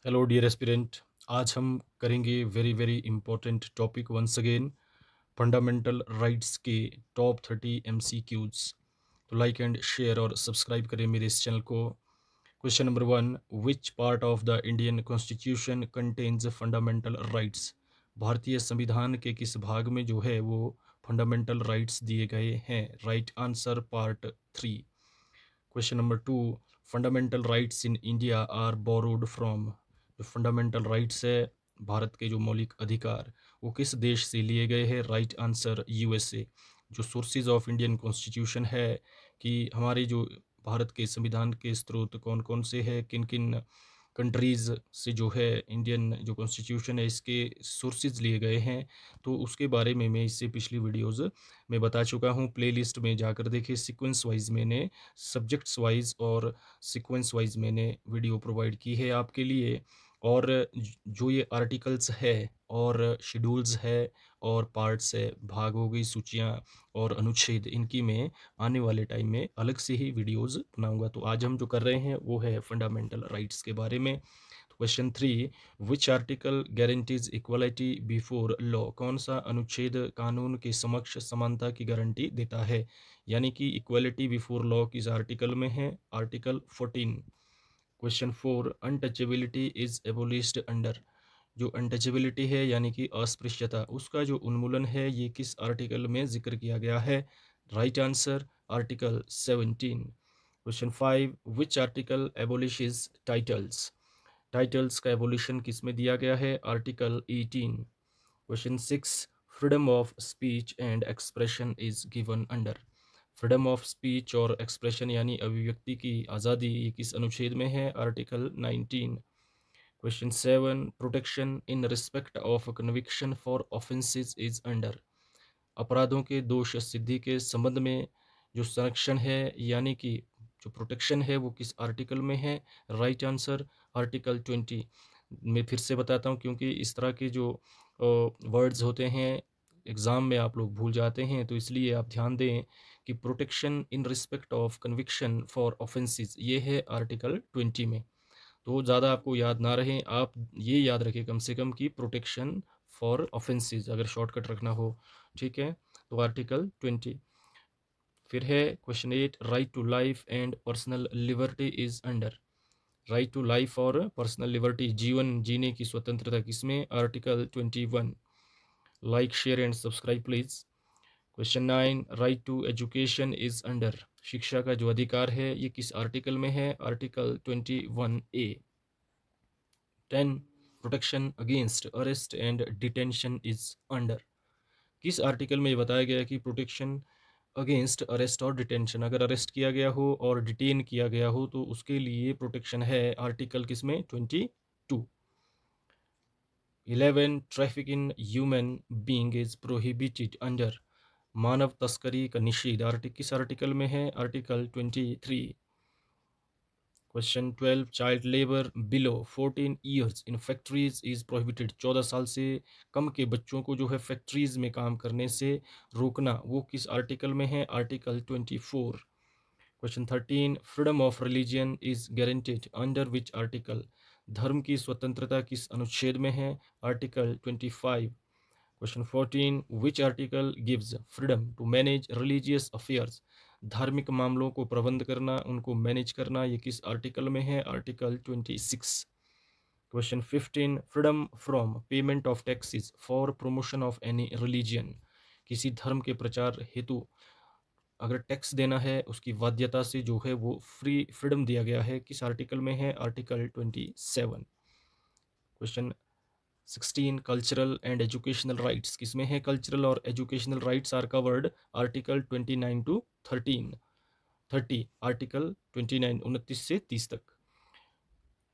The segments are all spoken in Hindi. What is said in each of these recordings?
Hello dear aspirant. आज हम करेंगे very very important topic once again, fundamental rights के टॉप 30 एमसीक्यूज। तो लाइक एंड शेयर और सब्सक्राइब करें मेरे इस चैनल को। Question number 1, which part of the Indian constitution contains fundamental rights? भारतीय संविधान के किस भाग में जो है वो फंडामेंटल राइट्स दिए गए हैं? Right answer part 3। Question number 2, fundamental rights in India are borrowed from? जो फंडामेंटल राइट्स है, भारत के जो मौलिक अधिकार, वो किस देश से लिए गए हैं? Right answer USA. जो सोर्सेज ऑफ इंडियन कॉन्स्टिट्यूशन है कि हमारे जो भारत के संविधान के स्रोत कौन कौन से हैं, किन किन कंट्रीज़ से जो है इंडियन जो कॉन्स्टिट्यूशन है इसके सोर्सेज लिए गए हैं, तो उसके बारे में मैं इससे पिछली वीडियोज़ में बता चुका हूँ। प्लेलिस्ट में जाकर देखिए, सीक्वेंस वाइज मैंने सब्जेक्ट्स वाइज और सीक्वेंस वाइज मैंने वीडियो प्रोवाइड की है आपके लिए। और जो ये आर्टिकल्स है और शेड्यूल्स है और पार्ट्स है, भाग हो गई, सूचियाँ और अनुच्छेद, इनकी मैं आने वाले टाइम में अलग से ही वीडियोस बनाऊंगा। तो आज हम जो कर रहे हैं वो है फंडामेंटल राइट्स के बारे में। तो question 3, which article guarantees equality before law? कौन सा अनुच्छेद कानून के समक्ष समानता की गारंटी देता है? यानी कि इक्वलिटी बिफोर लॉ किस आर्टिकल में है? Article 14। Question 4, untouchability is एबोलिश्ड under? जो अनटचेबिलिटी है यानी कि अस्पृश्यता, उसका जो उन्मूलन है ये किस आर्टिकल में जिक्र किया गया है? Right answer article 17। Question 5, which article abolishes titles? Titles का एबोलिशन किस में दिया गया है? Article 18। Question 6, freedom of speech and expression is given under? Freedom of speech और एक्सप्रेशन यानी अभिव्यक्ति की आज़ादी, ये किस अनुच्छेद में है? Article 19। Question 7, protection in respect of conviction for offences is under? अपराधों के दोष सिद्धि के संबंध में जो संरक्षण है यानी कि जो प्रोटेक्शन है वो किस आर्टिकल में है? Right answer article 20। मैं फिर से बताता हूँ क्योंकि इस तरह के जो वर्ड्स होते हैं एग्ज़ाम में आप लोग भूल जाते हैं, तो इसलिए आप ध्यान दें कि protection in respect of conviction for offences ये है आर्टिकल 20 में। तो ज़्यादा आपको याद ना रहे, आप ये याद रखें कम से कम कि प्रोटेक्शन फॉर ऑफेंसेस अगर शॉर्टकट रखना हो, ठीक है? तो आर्टिकल 20। फिर है question 8, right to life and personal liberty is under? Right to life और पर्सनल लिबर्टी, जीवन जीने की स्वतंत्रता, किसमें? Article 21। Like share and subscribe please. Question 9, right to education is under? शिक्षा का जो अधिकार है ये किस आर्टिकल में है? Article 21A। 10, protection against arrest and detention is under? किस आर्टिकल में ये बताया गया है कि प्रोटेक्शन अगेंस्ट अरेस्ट और डिटेंशन, अगर अरेस्ट किया गया हो और डिटेन किया गया हो तो उसके लिए प्रोटेक्शन है? आर्टिकल किसमें? 22। 11, traffic in human being is prohibited under? मानव तस्करी का निषेध किस आर्टिकल में है? Article 23। Question 12, child labour below 14 years in factories is prohibited? 14 साल से कम के बच्चों को जो है फैक्ट्रीज में काम करने से रोकना, वो किस आर्टिकल में है? Article 24। Question 13, freedom of religion is guaranteed under which article? धर्म की स्वतंत्रता किस अनुच्छेद में है? Article 25। Question 14, which article gives freedom to manage religious affairs? धार्मिक मामलों को प्रबंध करना, उनको मैनेज करना, ये किस आर्टिकल में है? Article 26। Question 15, freedom from payment of taxes for promotion of any religion? किसी धर्म के प्रचार हेतु अगर टैक्स देना है उसकी बाध्यता से जो है वो फ्रीडम दिया गया है, किस आर्टिकल में है? Article 27। Question 16, cultural and educational rights किसमें है? कल्चरल और educational rights are covered article 29 to 30। Article 29 29 से 30 तक।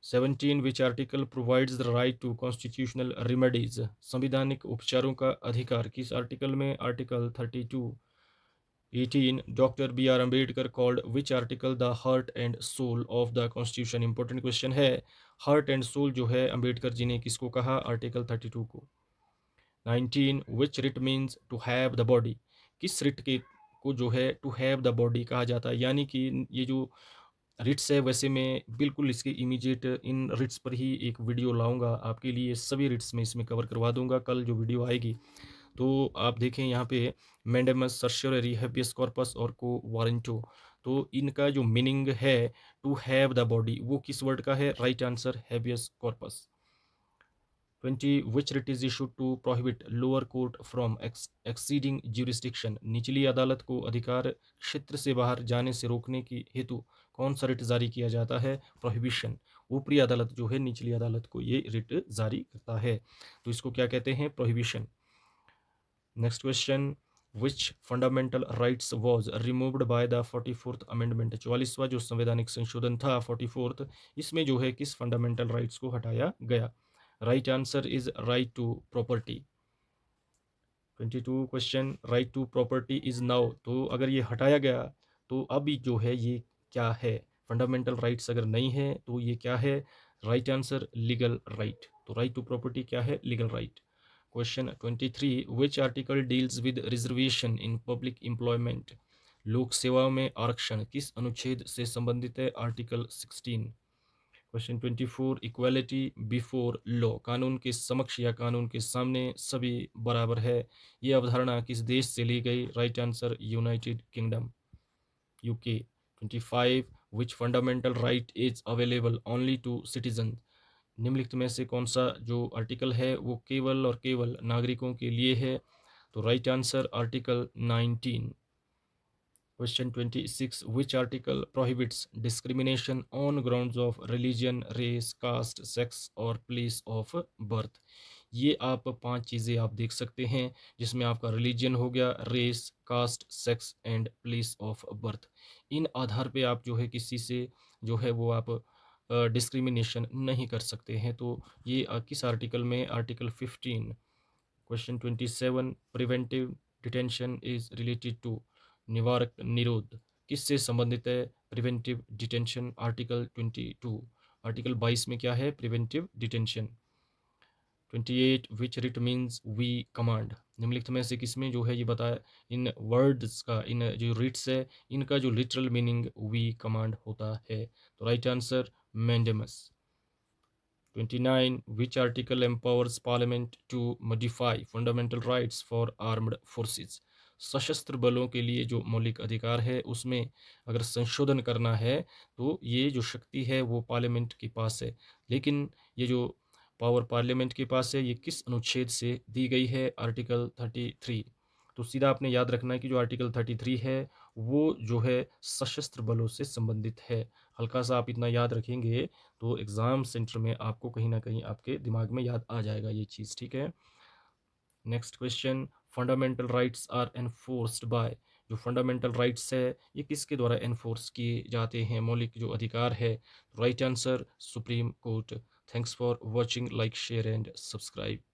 17, which article provides the right to constitutional remedies? संविधानिक उपचारों का अधिकार, किस आर्टिकल में? Article 32। 18, doctor B R Ambedkar called which article the heart and soul of the constitution? Important question है, हार्ट एंड सोल जो है अम्बेडकर जी ने किसको कहा? आर्टिकल 32 को। 19, which writ means to have the body? किस रिट के को जो है टू हैव द बॉडी कहा जाता है? यानी कि ये जो रिट्स है, वैसे मैं बिल्कुल इसके इमीडिएट इन रिट्स पर ही एक वीडियो लाऊँगा आपके लिए, सभी रिट्स मैं इसमें कवर करवा दूँगा कल जो वीडियो आएगी। तो आप देखें यहाँ पे मैंडेमस सर्शियोररी हैबियस कॉर्पस और को वारंटो, तो इनका जो मीनिंग है टू हैव द बॉडी, वो किस वर्ड का है? Right answer habeas corpus. 20 which writ is issued to prohibit lower court from exceeding jurisdiction, निचली अदालत को अधिकार क्षेत्र से बाहर जाने से रोकने की हेतु कौन सा रिट जारी किया जाता है? प्रोहिबिशन। ऊपरी अदालत जो है निचली अदालत को ये रिट जारी करता है, तो इसको क्या कहते हैं? Prohibition. Next question, which fundamental rights was removed by the 44th amendment, 44वां जो संवैधानिक संशोधन था 44th, इसमें जो है किस फंडामेंटल राइट्स को हटाया गया? Right answer is right to property. 22 question, right to property is now, तो अगर ये हटाया गया तो अभी जो है ये क्या है? फंडामेंटल राइट्स अगर नहीं है तो ये क्या है? Right answer legal right. तो राइट टू प्रॉपर्टी क्या है? Legal right. Question 23, which article deals with reservation in public employment, लोक सेवाओं में आरक्षण किस अनुच्छेद से संबंधित है? Article 16। Question 24, equality before law, कानून के समक्ष या कानून के सामने सभी बराबर है, ये अवधारणा किस देश से ली गई? Right answer United Kingdom, UK. 25, which fundamental right is available only to citizen, निम्नलिखित में से कौन सा जो आर्टिकल है वो केवल और केवल नागरिकों के लिए है? तो right answer article 19। Question 26, which article prohibits discrimination on grounds of religion, race, caste, sex और प्लेस ऑफ बर्थ, ये आप पांच चीज़ें आप देख सकते हैं जिसमें आपका रिलीजन हो गया, race, caste, sex and place of birth, इन आधार पे आप जो है किसी से जो है वो आप डिस्क्रिमिनेशन नहीं कर सकते हैं। तो ये किस आर्टिकल में? Article 15। Question 27, preventive detention is related to, निवारक निरोध किससे संबंधित है? Preventive detention, article 22। आर्टिकल 22 में क्या है? Preventive detention. 28, which writ means we command, निम्नलिखित में से किसमें जो है ये बताया, इन वर्ड्स का, इन जो रिट्स है इनका जो लिटरल मीनिंग वी कमांड होता है? तो right answer mandamus. 29, which article empowers parliament to modify fundamental rights for armed forces, सशस्त्र बलों के लिए जो मौलिक अधिकार है उसमें अगर संशोधन करना है तो ये जो शक्ति है वो पार्लियामेंट के पास है, लेकिन ये जो पावर पार्लियामेंट के पास है ये किस अनुच्छेद से दी गई है? आर्टिकल 33। तो सीधा आपने याद रखना है कि जो आर्टिकल 33 है वो जो है सशस्त्र बलों से संबंधित है। हल्का सा आप इतना याद रखेंगे तो एग्ज़ाम सेंटर में आपको कहीं ना कहीं आपके दिमाग में याद आ जाएगा ये चीज़, ठीक है। Next question, fundamental rights are enforced by, जो फंडामेंटल राइट्स है ये किसके द्वारा एनफोर्स किए जाते हैं? मौलिक जो अधिकार है, right answer supreme court. Thanks for watching, like share and subscribe.